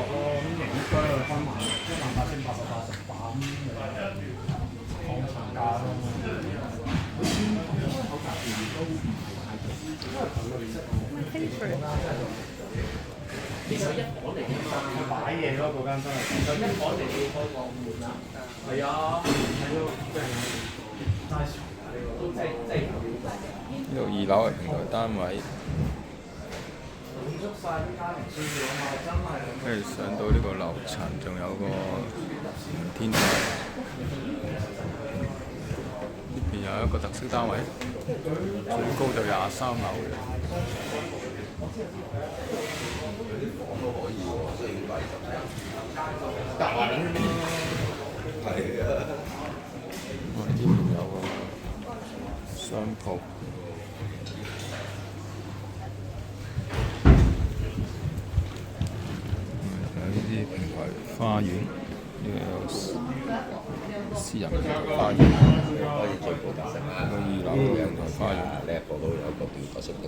個影居去分埋18,880版抗層價咯。My favorite。其實一房嚟嘅嘛，擺嘢咯嗰間真係。其實一房嚟你開個門啦。係啊，睇到真係齋床啊！呢個都即係呢度2樓係平台單位，滿足晒啲家庭需要啊嘛，真係。跟住上到呢個樓層，仲有個天台，呢邊有一個特色單位，最高就23樓嘅。呢邊有個商鋪。呢啲平台花園，呢個有私人平台花園，可以最高特色啦。個2樓嘅平台花園。呢一個都有一個吊角式嘅